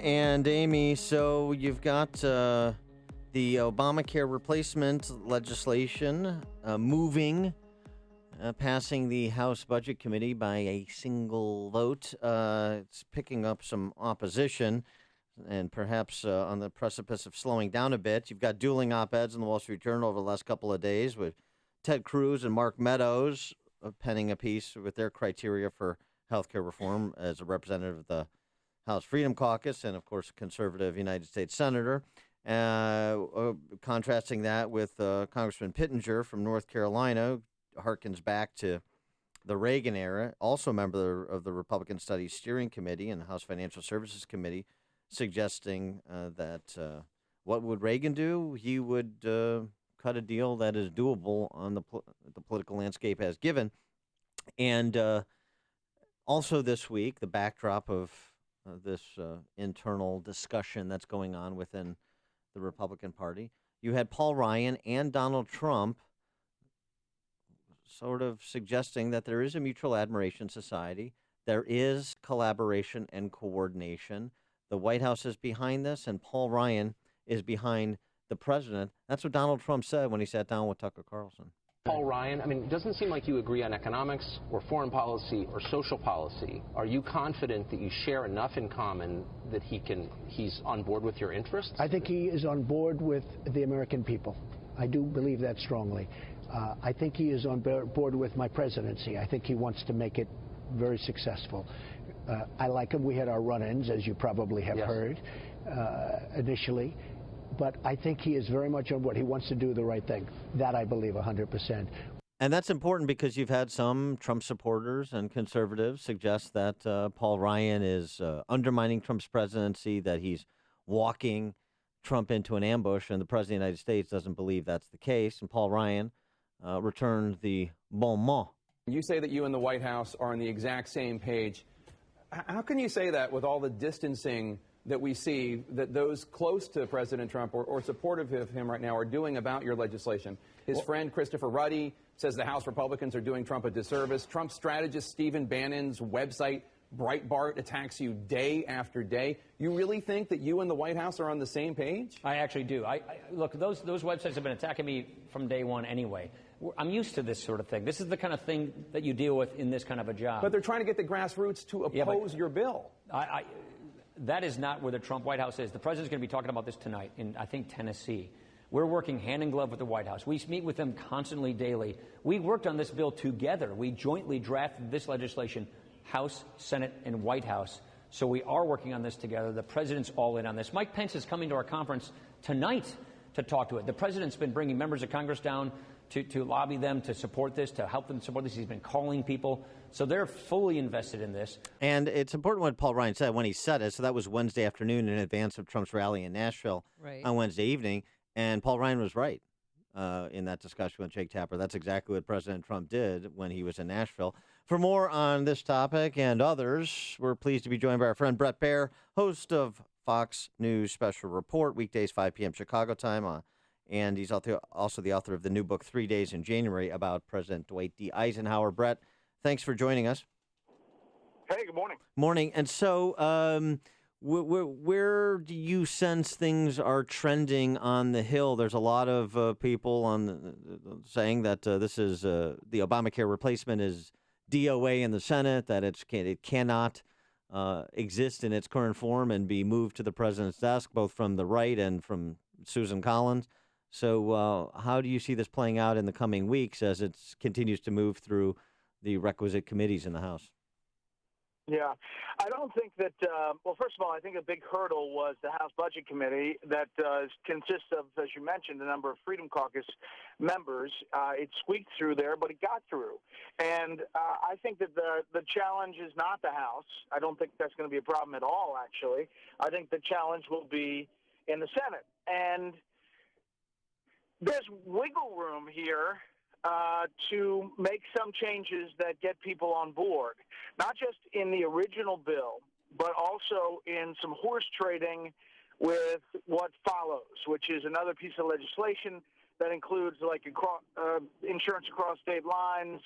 And Amy, so you've got the Obamacare replacement legislation moving, passing the House Budget Committee by a single vote. It's picking up some opposition and perhaps on the precipice of slowing down a bit. You've got dueling op-eds in the Wall Street Journal over the last couple of days with Ted Cruz and Mark Meadows penning a piece with their criteria for healthcare reform as a representative of the House Freedom Caucus and, of course, a conservative United States senator. Contrasting that with Congressman Pittenger from North Carolina, harkens back to the Reagan era, also a member of the Republican Studies Steering Committee and the House Financial Services Committee, suggesting that what would Reagan do? He would cut a deal that is doable on the political landscape as given. And also this week, the backdrop of this internal discussion that's going on within the Republican Party, you had Paul Ryan and Donald Trump sort of suggesting that there is a mutual admiration society. There is collaboration and coordination. The White House is behind this, and Paul Ryan is behind the president. That's what Donald Trump said when he sat down with Tucker Carlson. Paul Ryan, it doesn't seem like you agree on economics or foreign policy or social policy. Are you confident that you share enough in common that he's on board with your interests? I think he is on board with the American people. I do believe that strongly. I think he is on board with my presidency. I think he wants to make it very successful. I like him. We had our run-ins, as you probably have heard, initially. But I think he is very much on board. He wants to do the right thing. That I believe 100%. And that's important because you've had some Trump supporters and conservatives suggest that Paul Ryan is undermining Trump's presidency, that he's walking Trump into an ambush, and the president of the United States doesn't believe that's the case. And Paul Ryan returned the bon mot. You say that you and the White House are on the exact same page. How can you say that with all the distancing that we see that those close to President Trump or supportive of him right now are doing about your legislation? His friend Christopher Ruddy says the House Republicans are doing Trump a disservice. Trump strategist Stephen Bannon's website, Breitbart, attacks you day after day. You really think that you and the White House are on the same page? I actually do. Look, those websites have been attacking me from day one anyway. I'm used to this sort of thing. This is the kind of thing that you deal with in this kind of a job. But they're trying to get the grassroots to oppose your bill. That is not where the Trump White House is. The president's going to be talking about this tonight in, I think, Tennessee. We're working hand in glove with the White House. We meet with them constantly, daily. We worked on this bill together. We jointly drafted this legislation, House, Senate, and White House. So we are working on this together. The president's all in on this. Mike Pence is coming to our conference tonight to talk to it. The president's been bringing members of Congress down to lobby them to support this, to help them support this. He's been calling people. So they're fully invested in this. And it's important what Paul Ryan said when he said it. So that was Wednesday afternoon in advance of Trump's rally in Nashville on Wednesday evening. And Paul Ryan was right in that discussion with Jake Tapper. That's exactly what President Trump did when he was in Nashville. For more on this topic and others, we're pleased to be joined by our friend Bret Baier, host of Fox News Special Report, weekdays 5 p.m. Chicago time. And he's also the author of the new book, 3 Days in January, about President Dwight D. Eisenhower. Bret, thanks for joining us. Hey, good morning. Morning. And so where do you sense things are trending on the Hill? There's a lot of people saying that this is the Obamacare replacement is DOA in the Senate, that it cannot exist in its current form and be moved to the president's desk, both from the right and from Susan Collins. So how do you see this playing out in the coming weeks as it continues to move through the requisite committees in the House? Yeah, I don't think that, well, first of all, I think a big hurdle was the House Budget Committee that consists of, as you mentioned, a number of Freedom Caucus members. It squeaked through there, but it got through. And I think that the challenge is not the House. I don't think that's going to be a problem at all, actually. I think the challenge will be in the Senate. And there's wiggle room here to make some changes that get people on board, not just in the original bill, but also in some horse trading with what follows, which is another piece of legislation that includes like insurance across state lines,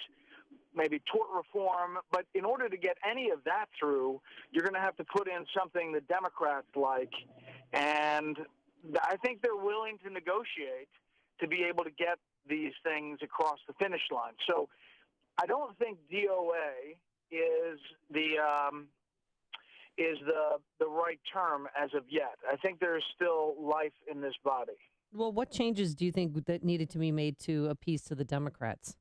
maybe tort reform. But in order to get any of that through, you're going to have to put in something the Democrats like. And I think they're willing to negotiate to be able to get these things across the finish line. So I don't think DOA is the right term as of yet. I think there's still life in this body. Well, what changes do you think that needed to be made to appease to the Democrats?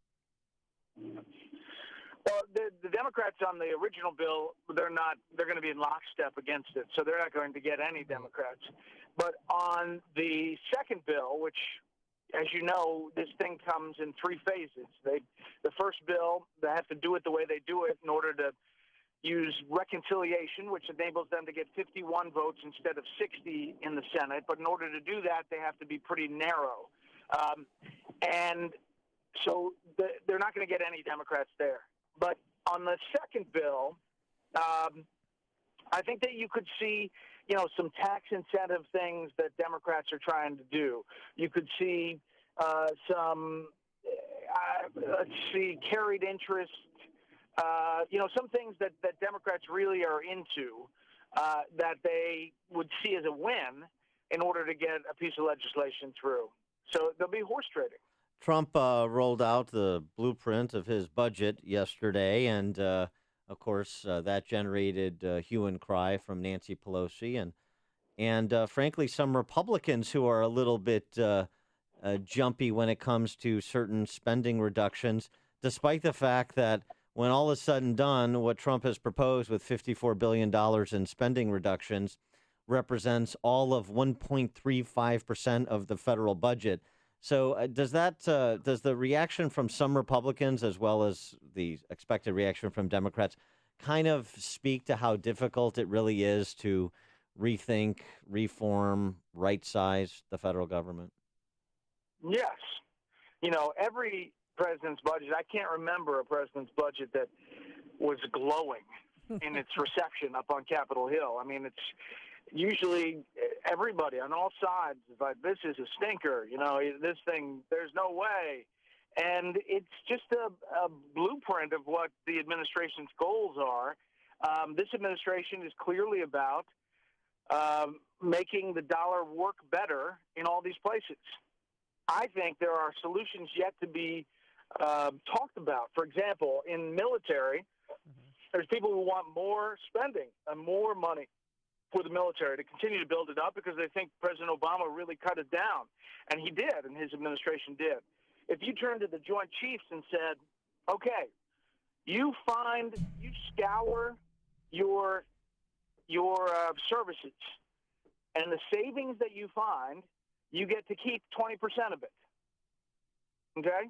Well, the Democrats on the original bill, they're going to be in lockstep against it, so they're not going to get any Democrats. But on the second bill, which, as you know, this thing comes in three phases. The first bill, they have to do it the way they do it in order to use reconciliation, which enables them to get 51 votes instead of 60 in the Senate. But in order to do that, they have to be pretty narrow. And so they're not going to get any Democrats there. But on the second bill, I think that you could see, some tax incentive things that Democrats are trying to do. You could see some carried interest, some things that Democrats really are into that they would see as a win in order to get a piece of legislation through. So there'll be horse trading. Trump rolled out the blueprint of his budget yesterday, and of course that generated hue and cry from Nancy Pelosi and frankly some Republicans who are a little bit jumpy when it comes to certain spending reductions, despite the fact that when all is said and done, what Trump has proposed with $54 billion in spending reductions represents all of 1.35% of the federal budget. So does the reaction from some Republicans, as well as the expected reaction from Democrats, kind of speak to how difficult it really is to rethink, reform, right-size the federal government? Yes. Every president's budget, I can't remember a president's budget that was glowing in its reception up on Capitol Hill. I mean, it's usually everybody on all sides is like, this is a stinker, this thing, there's no way. And it's just a blueprint of what the administration's goals are. This administration is clearly about making the dollar work better in all these places. I think there are solutions yet to be talked about. For example, in military, there's people who want more spending and more money for the military to continue to build it up because they think President Obama really cut it down. And he did, and his administration did. If you turned to the Joint Chiefs and said, okay, you scour your services, and the savings that you find, you get to keep 20% of it. Okay?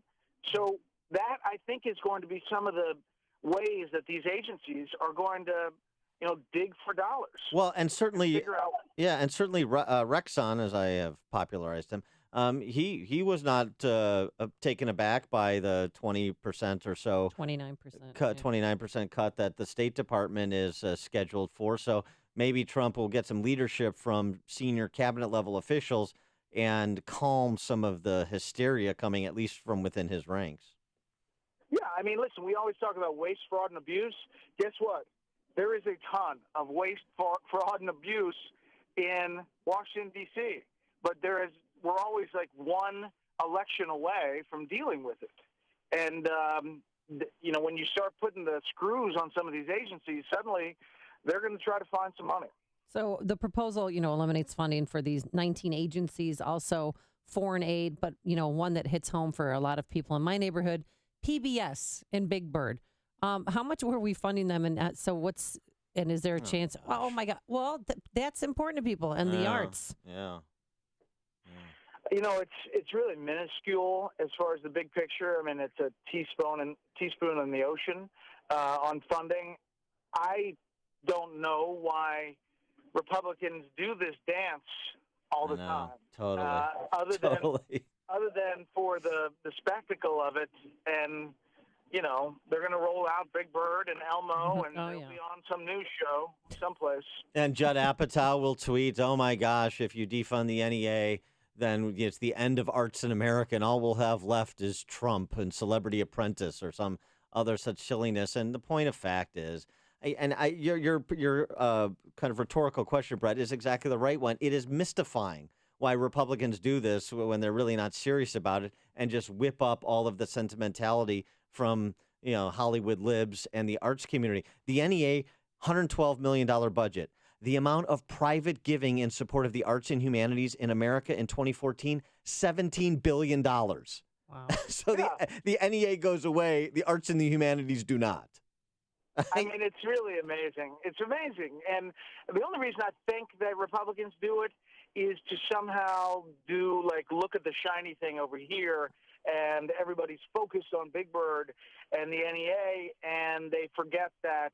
So that, I think, is going to be some of the ways that these agencies are going to dig for dollars. Well, and certainly, Rexon, as I have popularized him, he was not taken aback by the 20% or so 29% cut, 29% cut that the State Department is scheduled for. So maybe Trump will get some leadership from senior cabinet level officials and calm some of the hysteria coming at least from within his ranks. Yeah, I mean, listen, we always talk about waste, fraud, and abuse. Guess what? There is a ton of waste, fraud, and abuse in Washington, D.C., but we're always like one election away from dealing with it. And, when you start putting the screws on some of these agencies, suddenly they're going to try to find some money. So the proposal, eliminates funding for these 19 agencies, also foreign aid, but, one that hits home for a lot of people in my neighborhood, PBS in Big Bird. How much were we funding them? And is there a chance? Oh my God. Well, that's important to people and the arts. Yeah. It's really minuscule as far as the big picture. I mean, it's a teaspoon in the ocean on funding. I don't know why Republicans do this dance all the time. Totally. Other than for the spectacle of it, and they're going to roll out Big Bird and Elmo, and they'll be on some news show someplace. And Judd Apatow will tweet, "Oh my gosh, if you defund the NEA, then it's the end of arts in America, and all we'll have left is Trump and Celebrity Apprentice or some other such silliness. And the point of fact is, your kind of rhetorical question, Brett, is exactly the right one. It is mystifying why Republicans do this when they're really not serious about it and just whip up all of the sentimentality from Hollywood libs and the arts community. The NEA, $112 million budget. The amount of private giving in support of the arts and humanities in America in 2014, $17 billion. Wow. So the NEA goes away, the arts and the humanities do not. I mean, it's really amazing. It's amazing. And the only reason I think that Republicans do it is to somehow look at the shiny thing over here, and everybody's focused on Big Bird and the NEA, and they forget that,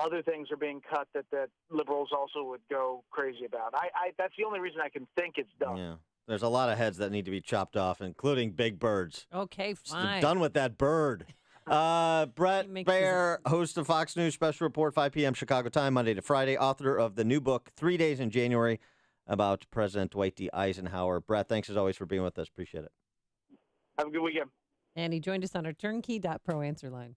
other things are being cut that liberals also would go crazy about. That's the only reason I can think it's done. Yeah. There's a lot of heads that need to be chopped off, including Big Bird's. Okay, fine. Done with that bird. Bret Baier, host of Fox News Special Report, 5 p.m. Chicago time, Monday to Friday, author of the new book, 3 Days in January, about President Dwight D. Eisenhower. Bret, thanks as always for being with us. Appreciate it. Have a good weekend. And he joined us on our turnkey.pro answer line.